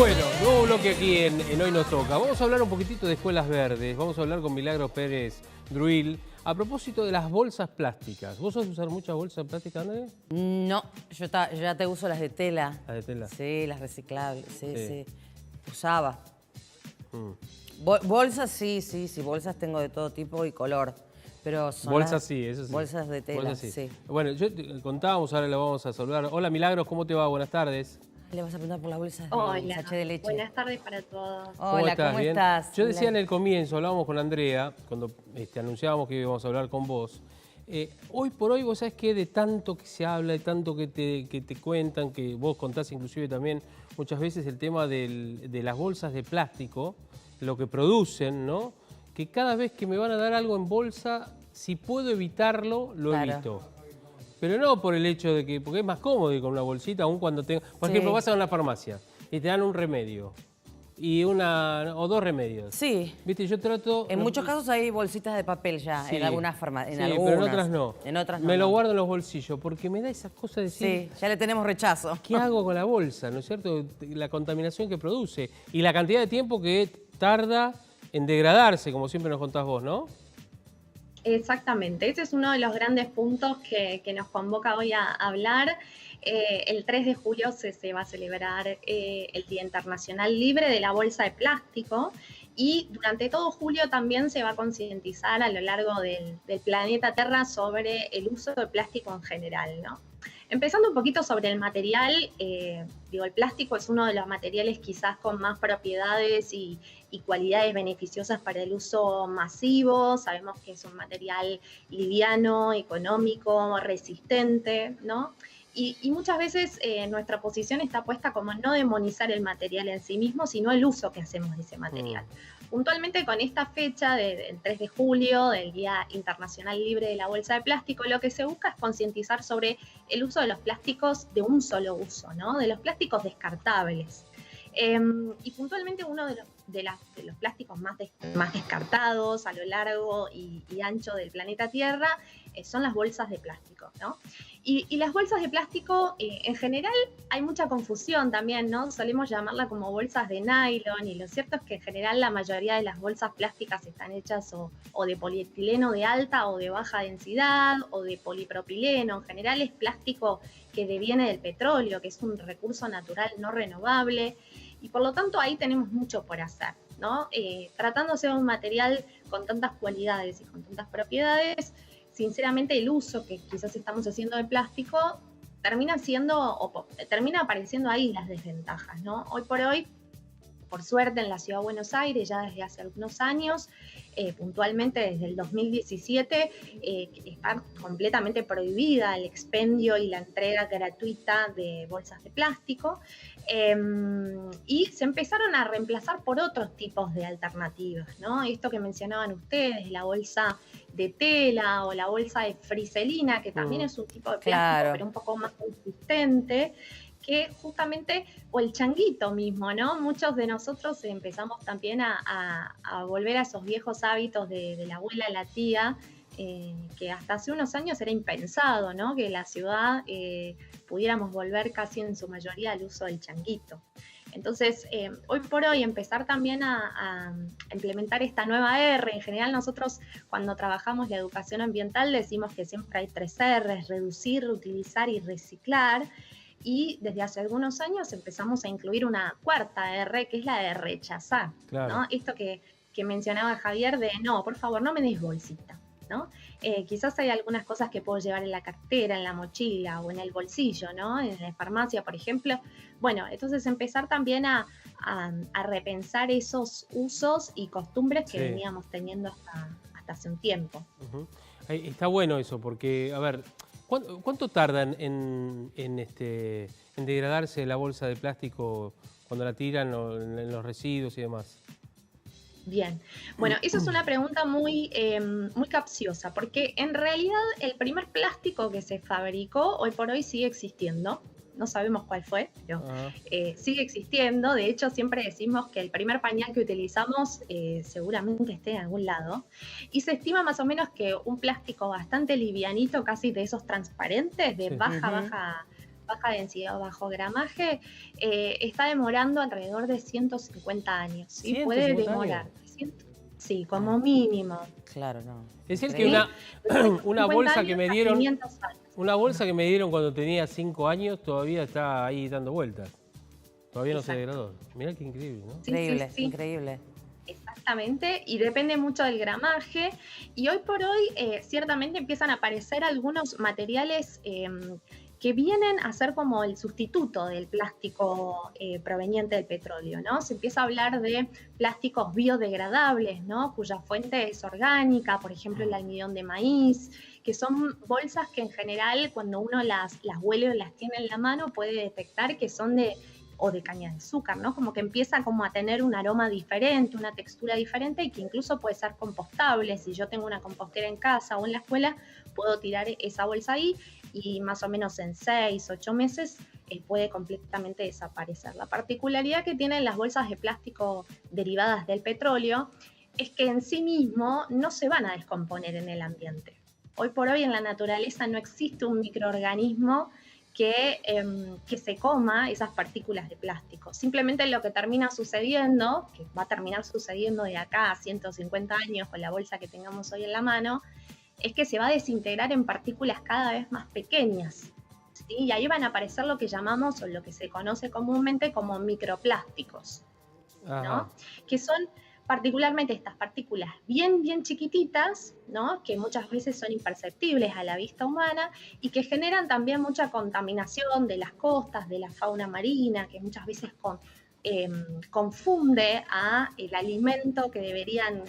Bueno, nuevo bloque aquí en Hoy Nos Toca. Vamos a hablar un poquitito de escuelas verdes. Vamos a hablar con Milagros Pérez Druil a propósito de las bolsas plásticas. ¿Vos sos de usar muchas bolsas plásticas, André? No, yo ya te uso las de tela. Las de tela. Sí, las reciclables, sí. Usaba. Mm. Bolsas, sí, bolsas tengo de todo tipo y color. Pero son Bolsas sí, eso sí. Bolsas de tela, Bolsas sí. Bueno, contábamos, ahora lo vamos a saludar. Hola Milagros, ¿cómo te va? Buenas tardes. Le vas a preguntar por las bolsas de Hola, sachet de leche. buenas tardes para todos. Hola, ¿cómo ¿Bien? estás? Yo decía en el comienzo, hablábamos con Andrea, cuando anunciábamos que íbamos a hablar con vos. Hoy por hoy, vos sabés que de tanto que se habla, de tanto que te cuentan, que vos contás inclusive también muchas veces el tema de las bolsas de plástico, lo que producen, ¿no? Que cada vez que me van a dar algo en bolsa, si puedo evitarlo, lo evito. Pero no por el hecho de que, porque es más cómodo ir con una bolsita, aún cuando tengo... Por ejemplo, vas a una farmacia y te dan un remedio. O dos remedios. Sí. Viste, yo trato... En muchos casos hay bolsitas de papel ya, Sí. en algunas farmacias. Sí, pero en otras no. En otras no. Me lo guardo en los bolsillos, porque me da esa cosa de decir... Sí, ya le tenemos rechazo. ¿Qué hago con la bolsa? ¿No es cierto? La contaminación que produce y la cantidad de tiempo que tarda en degradarse, como siempre nos contás vos, ¿no? Exactamente, ese es uno de los grandes puntos que nos convoca hoy a hablar. El 3 de julio se va a celebrar el Día Internacional Libre de la Bolsa de Plástico y durante todo julio también se va a concientizar a lo largo del planeta Tierra sobre el uso del plástico en general, ¿no? Empezando un poquito sobre el material, el plástico es uno de los materiales quizás con más propiedades y cualidades beneficiosas para el uso masivo. Sabemos que es un material liviano, económico, resistente, ¿no? Y muchas veces nuestra posición está puesta como no demonizar el material en sí mismo, sino el uso que hacemos de ese material. Puntualmente con esta fecha del 3 de julio, del Día Internacional Libre de la Bolsa de Plástico, lo que se busca es concientizar sobre el uso de los plásticos de un solo uso, ¿no? De los plásticos descartables. Y puntualmente uno de los plásticos más descartados a lo largo y ancho del planeta Tierra son las bolsas de plástico, ¿no? Y las bolsas de plástico, en general, hay mucha confusión también, ¿no? Solemos llamarla como bolsas de nylon y lo cierto es que en general la mayoría de las bolsas plásticas están hechas o de polietileno de alta o de baja densidad o de polipropileno. En general es plástico que deviene del petróleo, que es un recurso natural no renovable. Y por lo tanto ahí tenemos mucho por hacer, ¿no? Tratándose de un material con tantas cualidades y con tantas propiedades, sinceramente el uso que quizás estamos haciendo de plástico termina apareciendo ahí las desventajas, ¿no? Hoy por hoy, por suerte en la Ciudad de Buenos Aires, ya desde hace algunos años, puntualmente desde el 2017, está completamente prohibida el expendio y la entrega gratuita de bolsas de plástico, y se empezaron a reemplazar por otros tipos de alternativas, ¿no? Esto que mencionaban ustedes, la bolsa de tela o la bolsa de friselina, que también es un tipo de plástico, pero un poco más resistente, que justamente, o el changuito mismo, ¿no? Muchos de nosotros empezamos también a volver a esos viejos hábitos de la abuela, la tía, que hasta hace unos años era impensado, ¿no? Que en la ciudad pudiéramos volver casi en su mayoría al uso del changuito. Entonces, hoy por hoy empezar también a implementar esta nueva R. En general nosotros cuando trabajamos la educación ambiental decimos que siempre hay 3 R's: reducir, reutilizar y reciclar. Y desde hace algunos años empezamos a incluir una 4ª R, que es la de rechazar, claro, ¿no? Esto que mencionaba Javier de, no, por favor, no me des bolsita, ¿no? Quizás hay algunas cosas que puedo llevar en la cartera, en la mochila o en el bolsillo, ¿no? En la farmacia, por ejemplo. Bueno, entonces empezar también a repensar esos usos y costumbres que veníamos teniendo hasta hace un tiempo. Está bueno eso, porque, a ver, ¿cuánto tardan en degradarse la bolsa de plástico cuando la tiran en los residuos y demás? Bien, bueno, esa es una pregunta muy capciosa, porque en realidad el primer plástico que se fabricó hoy por hoy sigue existiendo. No sabemos cuál fue, pero sigue existiendo. De hecho, siempre decimos que el primer pañal que utilizamos seguramente esté en algún lado. Y se estima más o menos que un plástico bastante livianito, casi de esos transparentes, de baja baja densidad o bajo gramaje, está demorando alrededor de 150 años. ¿Sí? Puede 150 demorar. años. Sí, como mínimo. Claro, no. Es decir, ¿Sí? que una 50 bolsa que años me a dieron, 500 años. una bolsa que me dieron cuando tenía 5 años todavía está ahí dando vueltas. Todavía no se Exacto. degradó. Mirá qué increíble, ¿no? Sí, Increíble, sí. increíble. Exactamente, y depende mucho del gramaje. Y hoy por hoy, ciertamente empiezan a aparecer algunos materiales que vienen a ser como el sustituto del plástico proveniente del petróleo, ¿no? Se empieza a hablar de plásticos biodegradables, ¿no? Cuya fuente es orgánica, por ejemplo, el almidón de maíz, que son bolsas que en general, cuando uno las huele o las tiene en la mano, puede detectar que son o de caña de azúcar, ¿no? Como que empieza como a tener un aroma diferente, una textura diferente y que incluso puede ser compostable. Si yo tengo una compostera en casa o en la escuela, puedo tirar esa bolsa ahí y más o menos en 6, 8 meses puede completamente desaparecer. La particularidad que tienen las bolsas de plástico derivadas del petróleo es que en sí mismo no se van a descomponer en el ambiente. Hoy por hoy en la naturaleza no existe un microorganismo que se coma esas partículas de plástico. Simplemente lo que termina sucediendo, que va a terminar sucediendo de acá a 150 años con la bolsa que tengamos hoy en la mano, es que se va a desintegrar en partículas cada vez más pequeñas. ¿Sí? Y ahí van a aparecer lo que llamamos o lo que se conoce comúnmente como microplásticos, ¿no? Que son particularmente estas partículas bien, bien chiquititas, ¿no? Que muchas veces son imperceptibles a la vista humana y que generan también mucha contaminación de las costas, de la fauna marina, que muchas veces confunde a el alimento que deberían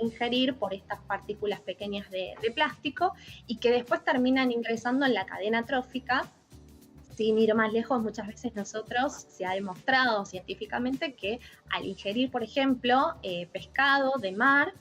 ingerir por estas partículas pequeñas de plástico y que después terminan ingresando en la cadena trófica. Sin ir más lejos, muchas veces nosotros se ha demostrado científicamente que al ingerir, por ejemplo, pescado de mar,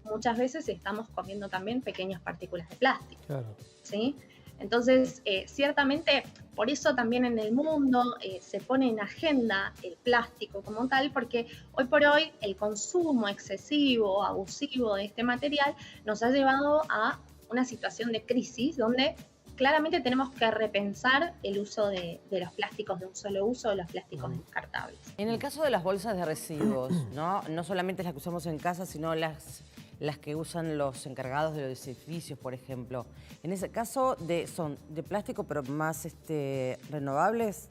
muchas veces estamos comiendo también pequeñas partículas de plástico. Claro. ¿Sí? Entonces, ciertamente, por eso también en el mundo se pone en agenda el plástico como tal, porque hoy por hoy el consumo excesivo, abusivo de este material nos ha llevado a una situación de crisis donde claramente tenemos que repensar el uso de los plásticos de un solo uso, de los plásticos descartables. En el caso de las bolsas de residuos, ¿no? No solamente las que usamos en casa, sino las que usan los encargados de los edificios, por ejemplo. En ese caso, ¿son de plástico pero más renovables?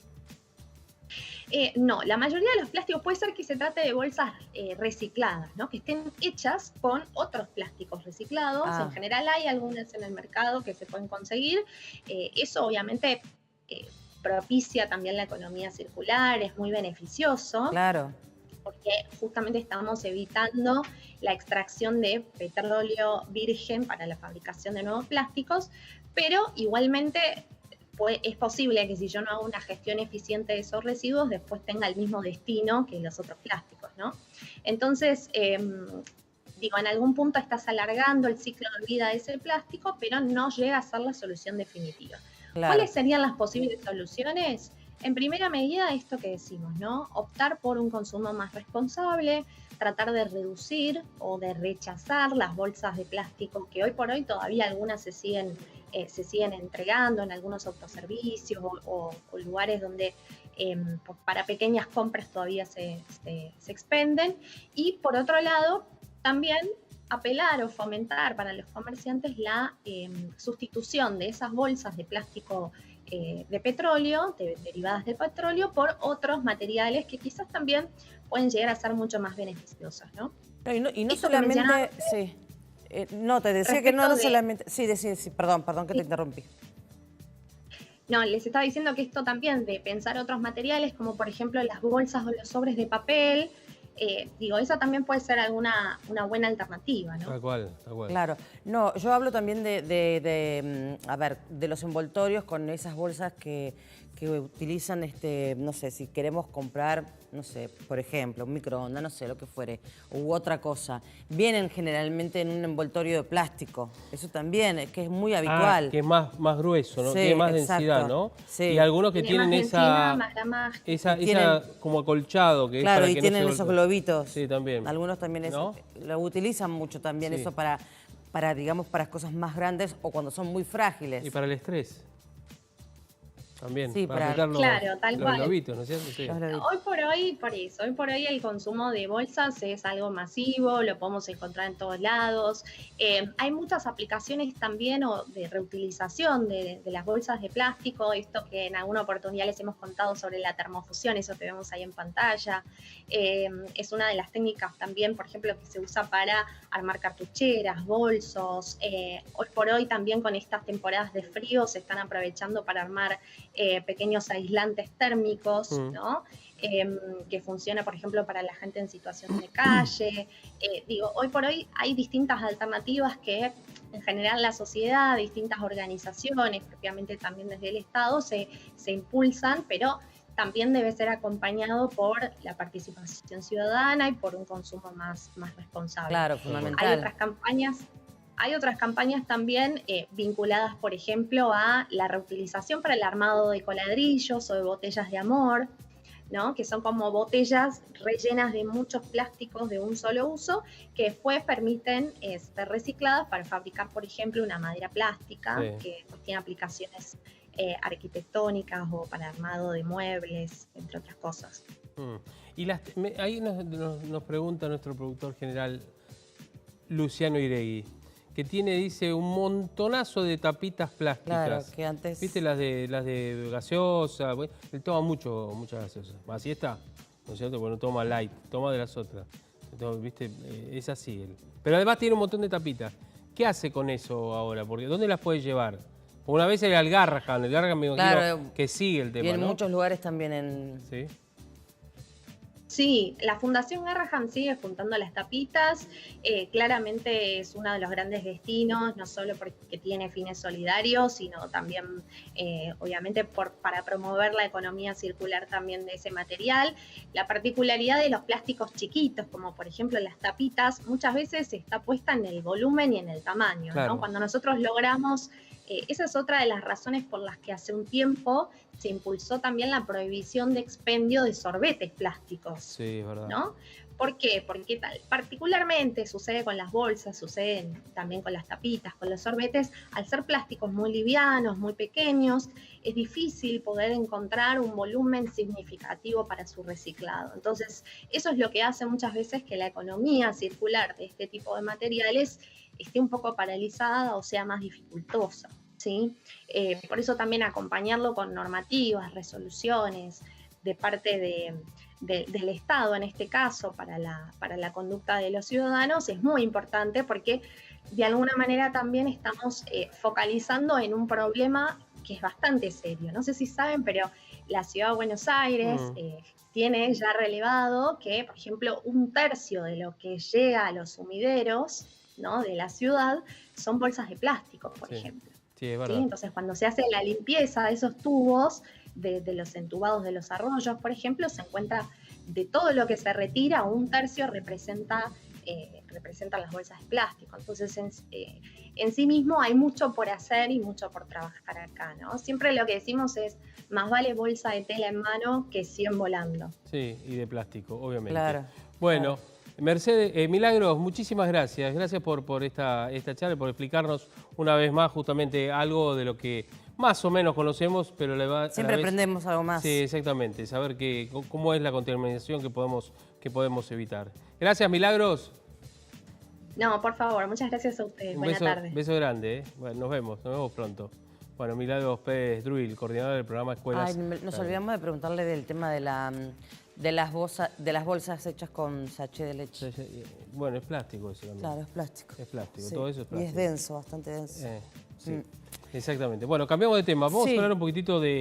No, la mayoría de los plásticos puede ser que se trate de bolsas recicladas, ¿no? Que estén hechas con otros plásticos reciclados. En general hay algunas en el mercado que se pueden conseguir. Eso obviamente propicia también la economía circular, es muy beneficioso. Claro. Porque justamente estamos evitando la extracción de petróleo virgen para la fabricación de nuevos plásticos, pero igualmente es posible que si yo no hago una gestión eficiente de esos residuos, después tenga el mismo destino que los otros plásticos, ¿no? Entonces, digo, en algún punto estás alargando el ciclo de vida de ese plástico, pero no llega a ser la solución definitiva. Claro. ¿Cuáles serían las posibles soluciones? En primera medida, esto que decimos, ¿no? Optar por un consumo más responsable, tratar de reducir o de rechazar las bolsas de plástico que hoy por hoy todavía algunas se siguen entregando en algunos autoservicios o lugares donde para pequeñas compras todavía se expenden. Y por otro lado, también apelar o fomentar para los comerciantes la sustitución de esas bolsas de plástico de petróleo, derivadas de petróleo, por otros materiales que quizás también pueden llegar a ser mucho más beneficiosos, ¿no? Y no solamente... Sí. No, te decía que no solamente... Sí, perdón que te interrumpí. No, les estaba diciendo que esto también de pensar otros materiales, como por ejemplo las bolsas o los sobres de papel, digo, esa también puede ser una buena alternativa, ¿no? Tal cual. Claro. No, yo hablo también de los envoltorios con esas bolsas que utilizan, no sé, si queremos comprar, no sé, por ejemplo, un microondas, no sé, lo que fuere, u otra cosa. Vienen generalmente en un envoltorio de plástico. Eso también, es que es muy habitual. Que es más grueso, ¿no? Sí, tiene más exacto. densidad, ¿no? Sí. Y algunos que tienen esa como acolchado. Que claro, es para y que tienen no se esos globitos. Sí, también. Algunos también eso, lo utilizan mucho también, sí. Eso para, digamos, para cosas más grandes o cuando son muy frágiles. Y para el estrés. también. Sí, para para- aplicar Claro, tal los cual. globitos, ¿no es cierto? Sí. Los globitos. Hoy por hoy, por eso, hoy por hoy el consumo de bolsas es algo masivo, lo podemos encontrar en todos lados. Hay muchas aplicaciones también de reutilización de las bolsas de plástico, esto que en alguna oportunidad les hemos contado sobre la termofusión, eso que vemos ahí en pantalla. Es una de las técnicas también, por ejemplo, que se usa para armar cartucheras, bolsos. Hoy por hoy también con estas temporadas de frío se están aprovechando para armar pequeños aislantes térmicos, ¿no? Que funciona, por ejemplo, para la gente en situación de calle. Hoy por hoy hay distintas alternativas que en general la sociedad, distintas organizaciones, propiamente también desde el Estado, se impulsan, pero también debe ser acompañado por la participación ciudadana y por un consumo más responsable. Claro, fundamental. Hay otras campañas también vinculadas, por ejemplo, a la reutilización para el armado de coladrillos o de botellas de amor, ¿no? Que son como botellas rellenas de muchos plásticos de un solo uso que después permiten ser recicladas para fabricar, por ejemplo, una madera plástica, que pues, tiene aplicaciones arquitectónicas o para armado de muebles, entre otras cosas. Y ahí nos pregunta nuestro productor general, Luciano Iregui, que dice, un montonazo de tapitas plásticas. Claro, que antes... ¿Viste las de gaseosa? Bueno, él toma muchas gaseosas. Así está, ¿no es cierto? Bueno, toma light, toma de las otras. Entonces, ¿viste? Es así él. Pero además tiene un montón de tapitas. ¿Qué hace con eso ahora? Porque ¿dónde las puede llevar? Una vez el Garrahan me imagino que sigue el tema, y en ¿no? muchos lugares también en... Sí. Sí, la Fundación Garrahan sigue juntando las tapitas. Claramente es uno de los grandes destinos, no solo porque tiene fines solidarios, sino también, obviamente, para promover la economía circular también de ese material. La particularidad de los plásticos chiquitos, como por ejemplo las tapitas, muchas veces está puesta en el volumen y en el tamaño, claro, ¿no? Cuando nosotros logramos... esa es otra de las razones por las que hace un tiempo se impulsó también la prohibición de expendio de sorbetes plásticos. Sí, es verdad. ¿No? ¿Por qué? Porque particularmente sucede con las bolsas, sucede también con las tapitas, con los sorbetes, al ser plásticos muy livianos, muy pequeños, es difícil poder encontrar un volumen significativo para su reciclado. Entonces, eso es lo que hace muchas veces que la economía circular de este tipo de materiales esté un poco paralizada o sea más dificultosa, ¿sí? Por eso también acompañarlo con normativas, resoluciones de parte del Estado, en este caso, para la conducta de los ciudadanos, es muy importante porque de alguna manera también estamos focalizando en un problema que es bastante serio. No sé si saben, pero la Ciudad de Buenos Aires tiene ya relevado que, por ejemplo, 1/3 de lo que llega a los sumideros, ¿no?, de la ciudad son bolsas de plástico, por ejemplo. Sí, es verdad. ¿Sí? Entonces, cuando se hace la limpieza de esos tubos, de los entubados de los arroyos, por ejemplo, se encuentra de todo lo que se retira, 1/3 representan las bolsas de plástico. Entonces, en sí mismo hay mucho por hacer y mucho por trabajar acá, ¿no? Siempre lo que decimos es, más vale bolsa de tela en mano que 100 volando. Sí, y de plástico, obviamente. Claro. Bueno, claro. Mercedes, Milagros, muchísimas gracias. Gracias por esta charla, por explicarnos una vez más justamente algo de lo que más o menos conocemos, pero siempre aprendemos algo más. Sí, exactamente. Saber cómo es la contaminación que podemos evitar. Gracias, Milagros. No, por favor, muchas gracias a ustedes. Buenas tardes. Beso grande, ¿eh? Bueno, nos vemos pronto. Bueno, Milagros Pérez Druil, coordinador del programa Escuelas. Nos olvidamos de preguntarle del tema de las bolsas hechas con sachet de leche. Bueno, es plástico eso también. Claro, es plástico. Es plástico, sí. todo eso es plástico. Y es denso, bastante denso. Sí, exactamente. Bueno, cambiamos de tema. Vamos a hablar un poquitito de...